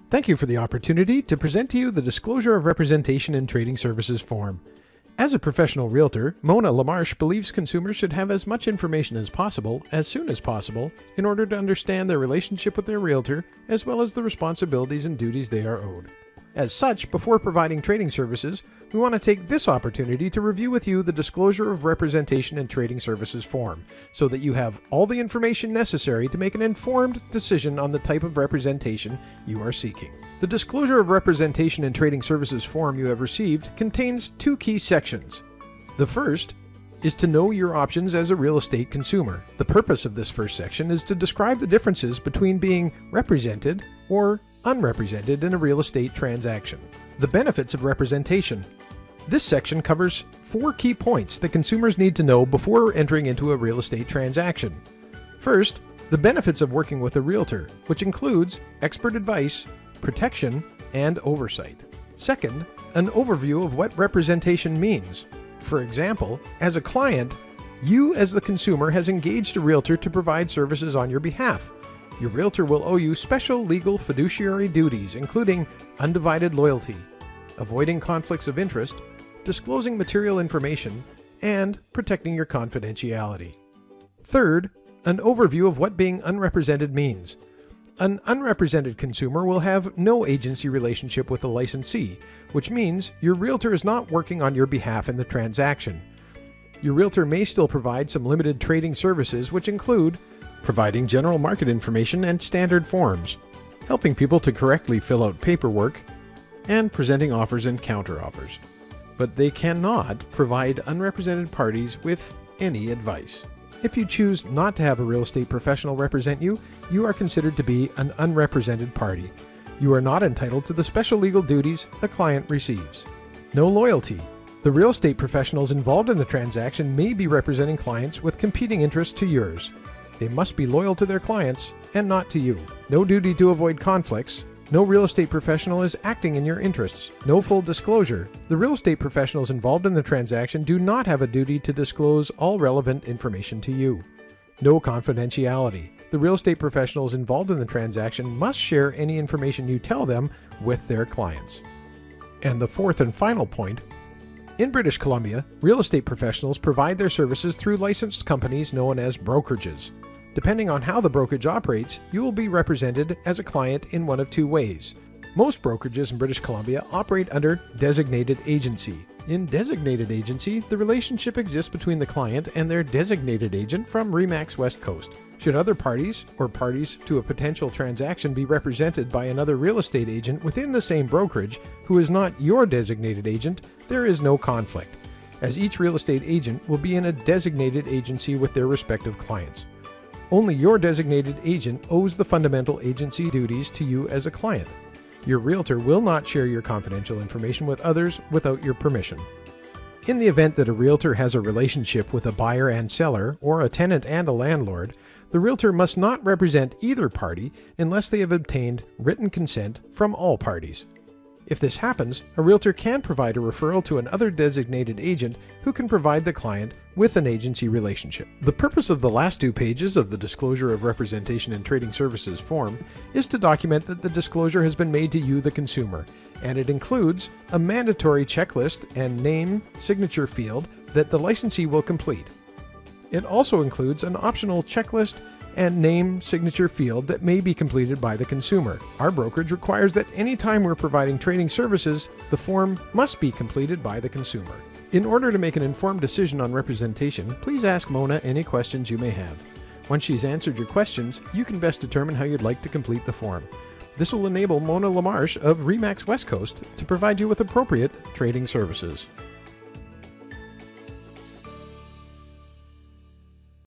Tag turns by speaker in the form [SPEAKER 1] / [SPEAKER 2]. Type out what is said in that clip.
[SPEAKER 1] Thank you for the opportunity to present to you the Disclosure of Representation in Trading Services form. As a professional realtor, Mona Lamarche believes consumers should have as much information as possible, as soon as possible, in order to understand their relationship with their realtor, as well as the responsibilities and duties they are owed. As such, before providing trading services, we want to take this opportunity to review with you the Disclosure of Representation in Trading Services form, so that you have all the information necessary to make an informed decision on the type of representation you are seeking. The Disclosure of Representation in Trading Services form you have received contains two key sections. The first is to know your options as a real estate consumer. The purpose of this first section is to describe the differences between being represented or unrepresented in a real estate transaction. The benefits of representation. This section covers 4 key points that consumers need to know before entering into a real estate transaction. First, the benefits of working with a realtor, which includes expert advice, protection, and oversight. Second, an overview of what representation means. For example, as a client, you as the consumer has engaged a realtor to provide services on your behalf. Your realtor will owe you special legal fiduciary duties, including undivided loyalty, avoiding conflicts of interest, disclosing material information, and protecting your confidentiality. Third, an overview of what being unrepresented means. An unrepresented consumer will have no agency relationship with the licensee, which means your realtor is not working on your behalf in the transaction. Your realtor may still provide some limited trading services, which include providing general market information and standard forms, helping people to correctly fill out paperwork, and presenting offers and counteroffers. But they cannot provide unrepresented parties with any advice. If you choose not to have a real estate professional represent you, you are considered to be an unrepresented party. You are not entitled to the special legal duties a client receives. No loyalty. The real estate professionals involved in the transaction may be representing clients with competing interests to yours. They must be loyal to their clients and not to you. No duty to avoid conflicts. No real estate professional is acting in your interests. No full disclosure. The real estate professionals involved in the transaction do not have a duty to disclose all relevant information to you. No confidentiality. The real estate professionals involved in the transaction must share any information you tell them with their clients. And the fourth and final point, in British Columbia, real estate professionals provide their services through licensed companies known as brokerages. Depending on how the brokerage operates, you will be represented as a client in one of 2 ways. Most brokerages in British Columbia operate under designated agency. In designated agency, the relationship exists between the client and their designated agent from RE/MAX West Coast. Should other parties or parties to a potential transaction be represented by another real estate agent within the same brokerage who is not your designated agent, there is no conflict, as each real estate agent will be in a designated agency with their respective clients. Only your designated agent owes the fundamental agency duties to you as a client. Your realtor will not share your confidential information with others without your permission. In the event that a realtor has a relationship with a buyer and seller, or a tenant and a landlord, the realtor must not represent either party unless they have obtained written consent from all parties. If this happens, a realtor can provide a referral to another designated agent who can provide the client with an agency relationship. The purpose of the last 2 pages of the Disclosure of Representation in Trading Services form is to document that the disclosure has been made to you, the consumer, and it includes a mandatory checklist and name signature field that the licensee will complete. It also includes an optional checklist and name signature field that may be completed by the consumer. Our brokerage requires that any time we're providing trading services, the form must be completed by the consumer. In order to make an informed decision on representation, please ask Mona any questions you may have. Once she's answered your questions, you can best determine how you'd like to complete the form. This will enable Mona Lamarche of RE/MAX West Coast to provide you with appropriate trading services.